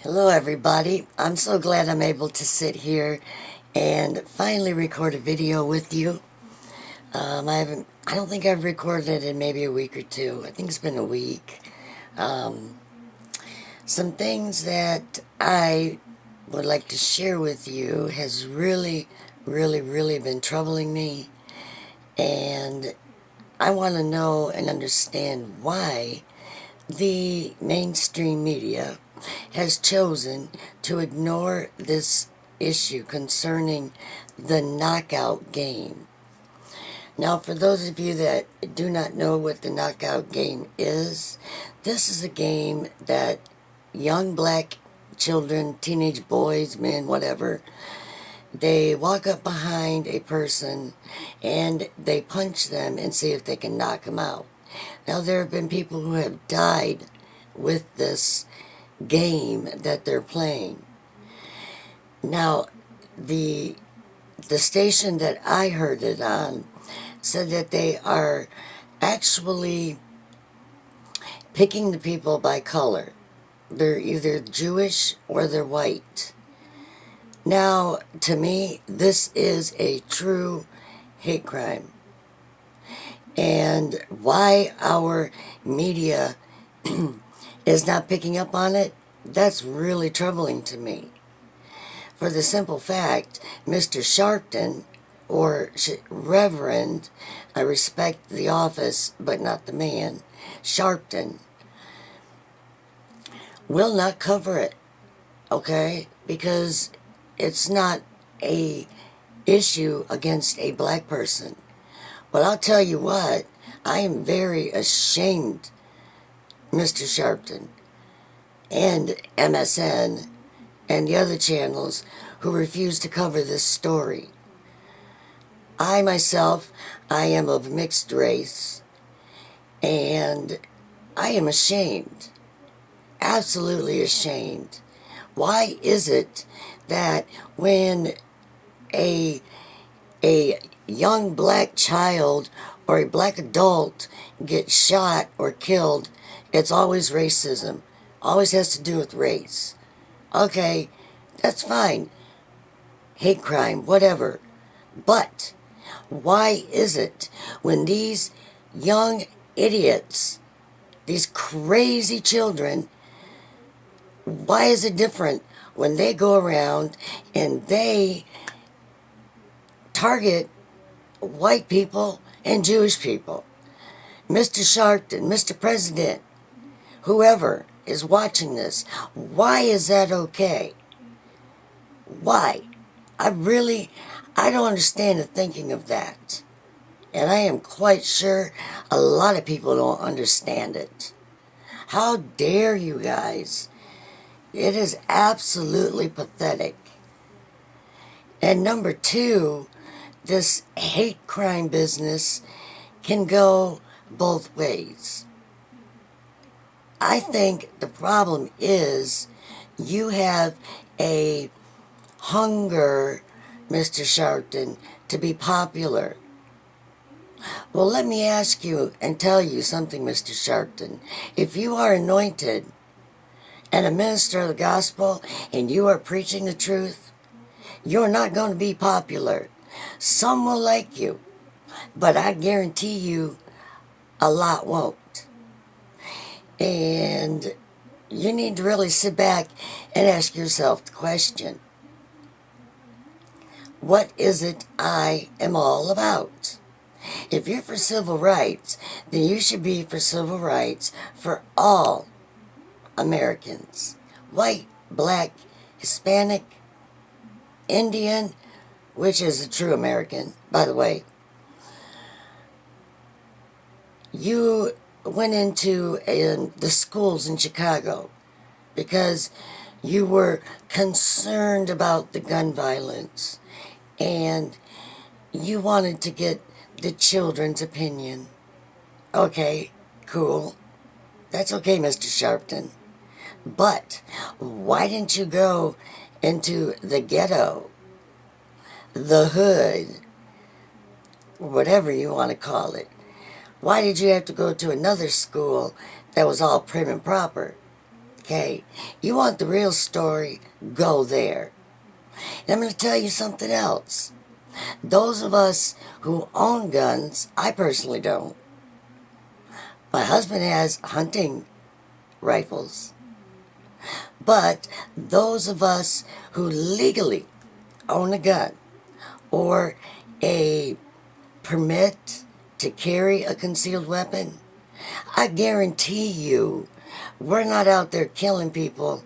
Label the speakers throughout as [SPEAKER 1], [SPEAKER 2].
[SPEAKER 1] Hello, everybody. I'm so glad I'm able to sit here and finally record a video with you. I don't think I've recorded it in maybe a week or two. I think it's been a week. Um, some things that I would like to share with you has really been troubling me, and I want to know and understand why the mainstream media has chosen to ignore this issue concerning the knockout game. Now, for those of you that do not know what the knockout game is, this is a game that young black children, teenage boys, men, whatever, they walk up behind a person and they punch them and see if they can knock them out. Now, there have been people who have died with this game that they're playing. Now, the station that I heard it on said that they are actually picking the people by color. They're either Jewish or they're white. Now, to me, this is a true hate crime. And why our media is not picking up on it, that's really troubling to me. For the simple fact, Mr. Sharpton, or Reverend, I respect the office, but not the man, Sharpton, will not cover it, okay? Because it's not a issue against a black person. But I'll tell you what, I am very ashamed, Mr. Sharpton, and MSN, and the other channels who refuse to cover this story. I myself, I am of mixed race, and I am ashamed, absolutely ashamed. Why is it that when a young black child or a black adult gets shot or killed, it's always racism, always has to do with race? Okay, that's fine. Hate crime, whatever. But why is it when these young idiots, these crazy children, why is it different when they go around and they target white people and Jewish people? Mr. Sharpton, Mr. President, whoever is watching this, why is that okay? Why? I don't understand the thinking of that. And I am quite sure a lot of people don't understand it. How dare you guys? It is absolutely pathetic. And number two, this hate crime business can go both ways. I think the problem is you have a hunger, Mr. Sharpton, to be popular. Well, let me ask you and tell you something, Mr. Sharpton. If you are anointed and a minister of the gospel and you are preaching the truth, you're not going to be popular. Some will like you, but I guarantee you a lot won't. And you need to really sit back and ask yourself the question, what is it I am all about? If you're for civil rights, then you should be for civil rights for all Americans. White, black, Hispanic, Indian, which is a true American, by the way. You went into the schools in Chicago because you were concerned about the gun violence and you wanted to get the children's opinion. Okay, cool. That's okay, Mr. Sharpton. But why didn't you go into the ghetto, the hood, whatever you want to call it? Why did you have to go to another school that was all prim and proper? Okay? You want the real story, go there. And I'm going to tell you something else. Those of us who own guns, I personally don't. My husband has hunting rifles. But those of us who legally own a gun or a permit to carry a concealed weapon, I guarantee you we're not out there killing people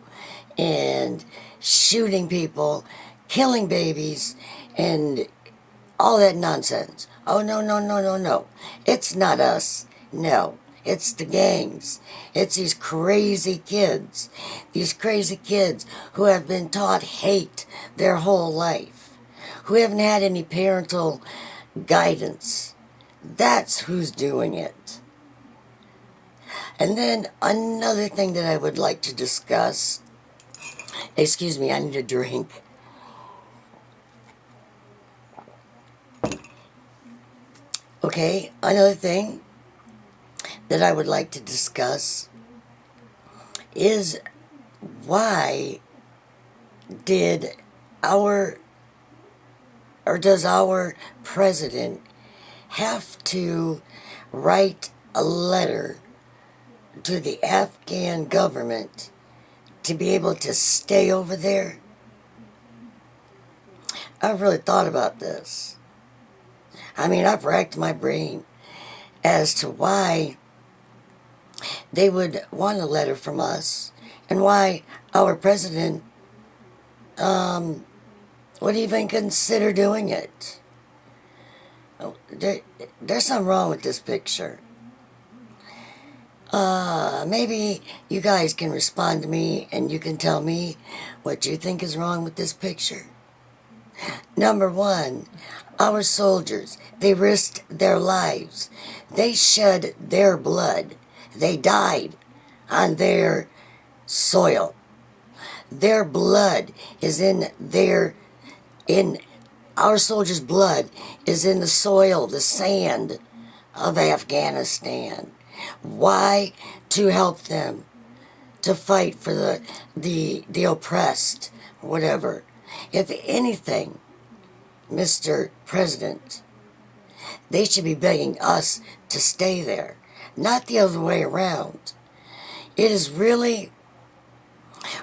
[SPEAKER 1] and shooting people, killing babies, and all that nonsense. Oh, no, no, no, no, no. It's not us. No. It's the gangs. It's these crazy kids. These crazy kids who have been taught hate their whole life. Who haven't had any parental guidance. That's who's doing it. And then another thing that I would like to discuss. Excuse me, I need a drink. Okay, another thing that I would like to discuss is why did our, or does our president have to write a letter to the Afghan government to be able to stay over there? I've really thought about this. I mean, I've racked my brain as to why they would want a letter from us and why our president would even consider doing it. There's something wrong with this picture. Maybe you guys can respond to me and you can tell me what you think is wrong with this picture. Number one, our soldiers, they risked their lives. They shed their blood. They died on their soil. Their blood is in our soldiers' blood is in the soil, the sand of Afghanistan. Why? To help them to fight for the oppressed, whatever. If anything, Mr. President, they should be begging us to stay there, not the other way around. It is really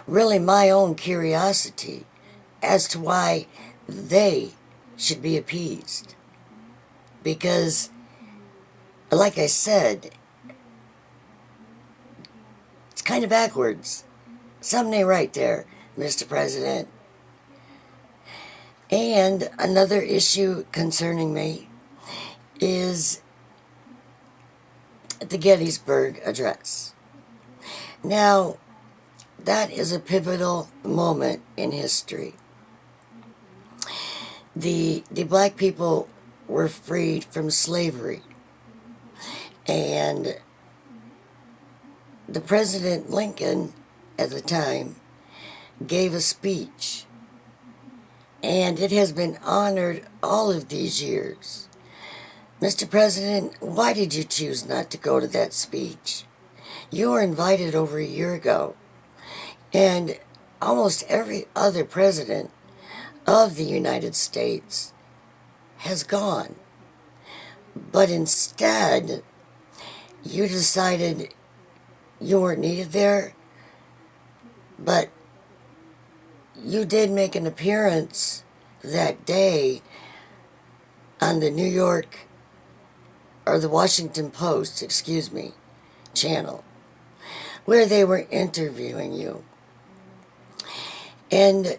[SPEAKER 1] my own curiosity as to why they should be appeased. Because, like I said, it's kind of backwards. Something ain't right there, Mr. President. And another issue concerning me is the Gettysburg Address. Now, that is a pivotal moment in history. The black people were freed from slavery. And the President Lincoln, at the time, gave a speech. And it has been honored all of these years. Mr. President, why did you choose not to go to that speech? You were invited over a year ago. And almost every other president of the United States has gone. But instead, you decided you weren't needed there, but you did make an appearance that day on the New York, or the Washington Post, channel, where they were interviewing you. And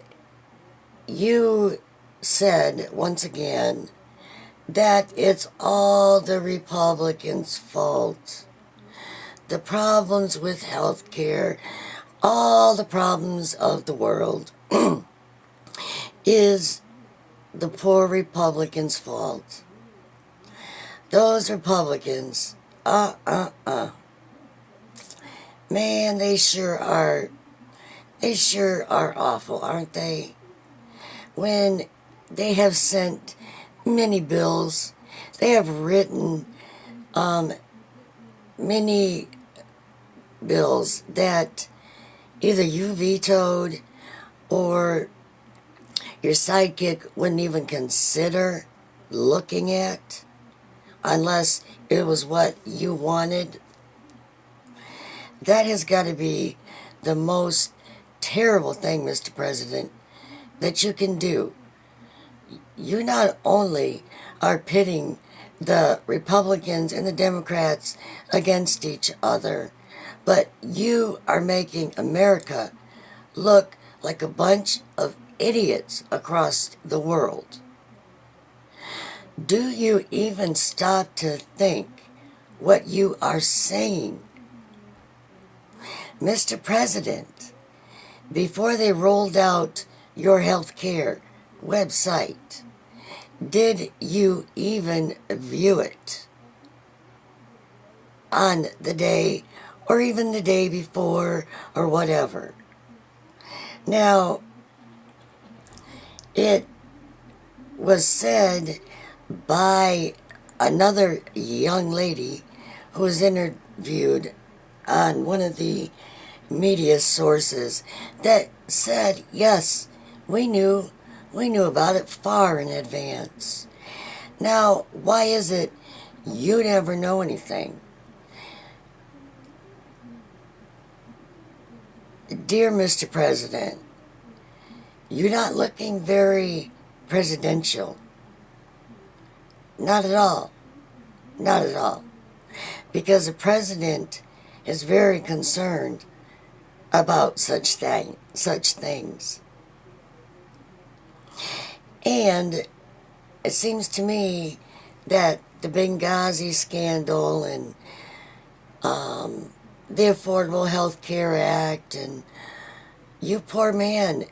[SPEAKER 1] you said, once again, that it's all the Republicans' fault. The problems with health care, all the problems of the world is the poor Republicans' fault. Those Republicans, man, they sure are awful, aren't they? When they have sent many bills, they have written many bills that either you vetoed or your sidekick wouldn't even consider looking at unless it was what you wanted. That has got to be the most terrible thing, Mr. President, that you can do. You not only are pitting the Republicans and the Democrats against each other, but you are making America look like a bunch of idiots across the world. Do you even stop to think what you are saying? Mr. President, before they rolled out your health care website, did you even view it on the day or even the day before or whatever? Now, it was said by another young lady who was interviewed on one of the media sources that said, yes, we knew about it far in advance. Now, why is it you never know anything? Dear Mr. President, you're not looking very presidential. Not at all. Not at all. Because the president is very concerned about such things. And it seems to me that the Benghazi scandal and the Affordable Health Care Act, and you poor man,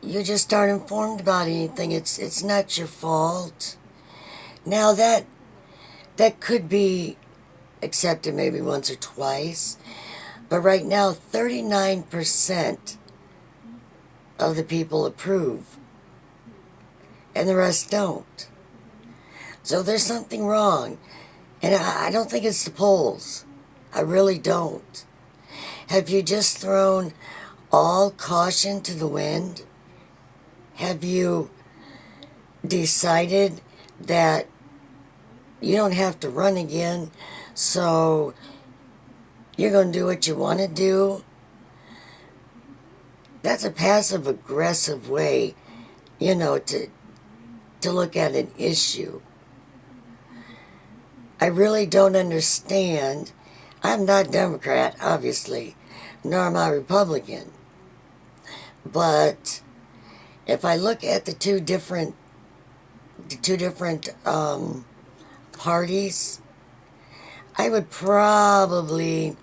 [SPEAKER 1] you just aren't informed about anything. It's not your fault. Now that could be accepted maybe once or twice, but right now 39% of the people approve and the rest don't. So there's something wrong, and I don't think it's the polls. I really don't. Have you just thrown all caution to the wind? Have you decided that you don't have to run again, so you're going to do what you want to do? That's a passive-aggressive way, to look at an issue. I really don't understand. I'm not Democrat, obviously, nor am I Republican. But if I look at the two different parties, I would probably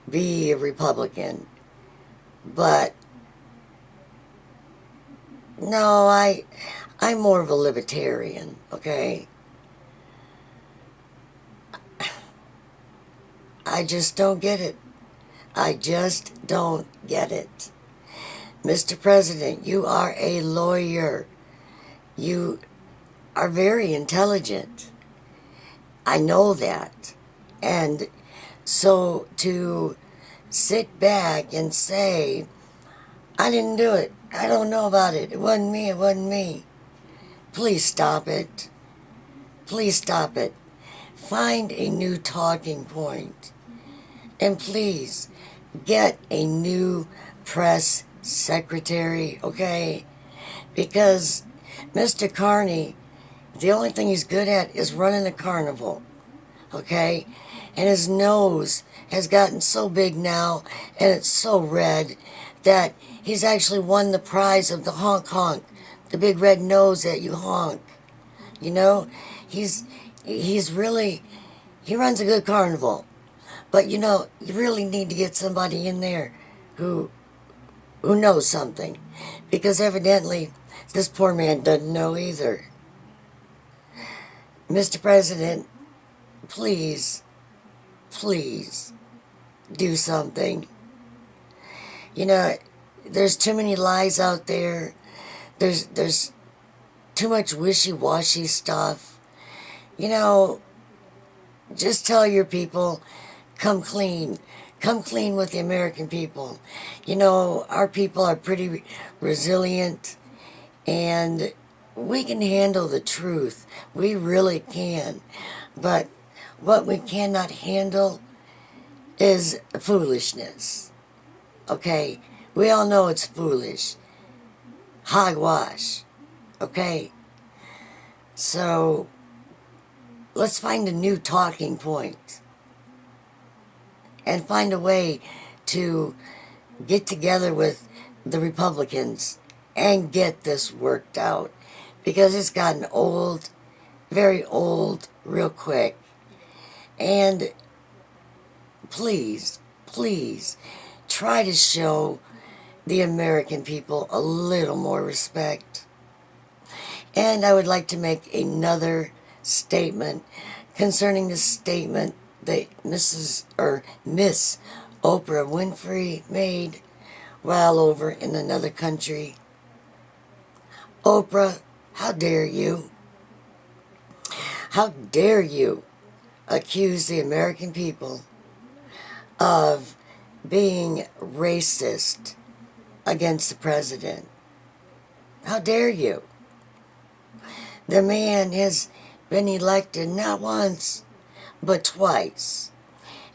[SPEAKER 1] be a Republican. But no, I'm more of a libertarian, okay? I just don't get it. I just don't get it. Mr. President, you are a lawyer. You are very intelligent. I know that. And so to sit back and say, I didn't do it, I don't know about it, it wasn't me. Please stop it. Please stop it. Find a new talking point. And please get a new press secretary, okay? Because Mr. Carney, the only thing he's good at is running a carnival, okay? And his nose has gotten so big now, and it's so red, that he's actually won the prize of the honk honk, the big red nose that you honk. He's really, he runs a good carnival. But you really need to get somebody in there who knows something. Because evidently, this poor man doesn't know either. Mr. President, please do something. There's too many lies out there. There's too much wishy-washy stuff. Just tell your people, come clean. come clean with the American people. You know, our people are pretty resilient, and we can handle the truth. We really can. But what we cannot handle is foolishness. Okay? We all know it's foolish. Hogwash. Okay? So, let's find a new talking point and find a way to get together with the Republicans and get this worked out, because it's gotten old, very old, real quick. And please, please, try to show the American people a little more respect. And I would like to make another statement concerning the statement that Miss Oprah Winfrey made while over in another country. Oprah, how dare you? How dare you accuse the American people of being racist against the president? How dare you? The man has been elected not once, but twice.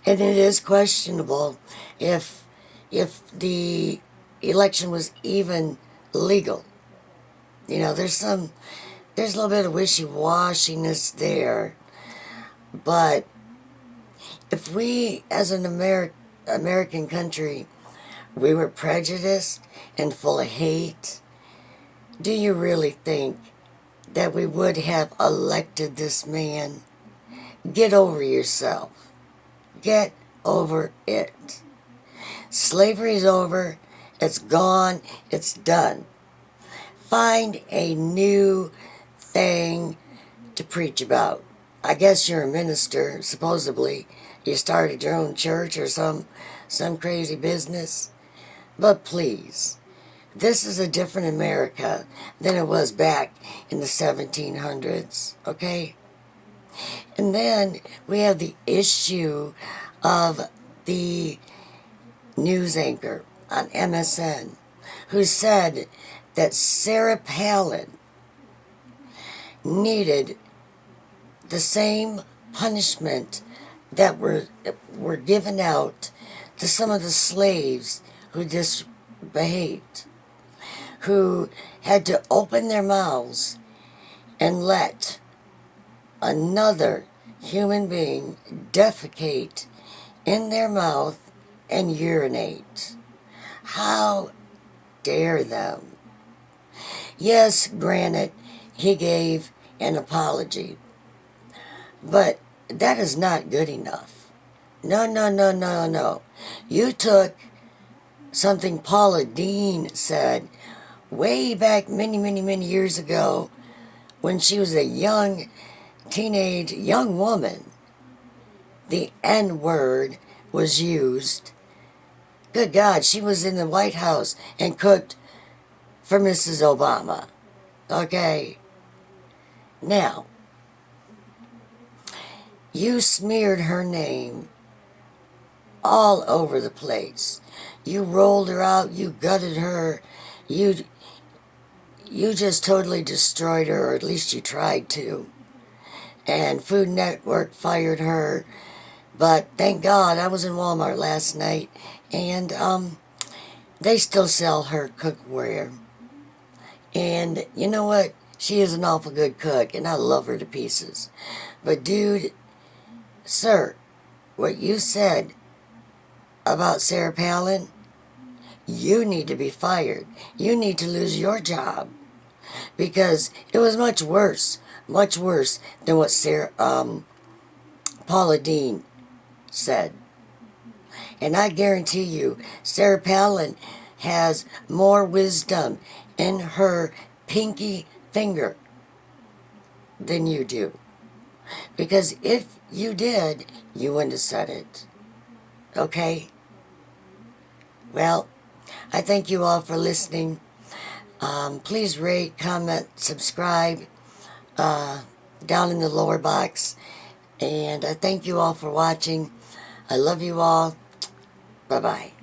[SPEAKER 1] And it is questionable if the election was even legal. You know, there's a little bit of wishy-washiness there. But if we, as an American country, we were prejudiced and full of hate, do you really think that we would have elected this man? Get over yourself. Get over it. Slavery's over. It's gone. It's done. Find a new thing to preach about. I guess you're a minister, supposedly. You started your own church or some crazy business. But please, this is a different America than it was back in the 1700s, okay? And then we have the issue of the news anchor on MSN who said that Sarah Palin needed the same punishment that were given out to some of the slaves who disbehaved, who had to open their mouths and let another human being defecate in their mouth and urinate. How dare them? Yes, granted, he gave an apology, but that is not good enough. No, no, no, no, no. You took something Paula Deen said way back many years ago when she was a young woman. The N-word was used. Good God, she was in the White House and cooked for Mrs. Obama. Okay? Now, you smeared her name all over the place. You rolled her out, you gutted her, you just totally destroyed her, or at least you tried to. And Food Network fired her. But thank God, I was in Walmart last night, and they still sell her cookware. And you know what? She is an awful good cook, and I love her to pieces. But dude, sir, what you said about Sarah Palin, you need to be fired. You need to lose your job. Because it was much worse than what Paula Deen said. And I guarantee you, Sarah Palin has more wisdom in her pinky finger than you do. Because if you did, you wouldn't have said it. Okay? Well, I thank you all for listening. Please rate, comment, subscribe down in the lower box. And I thank you all for watching. I love you all. Bye-bye.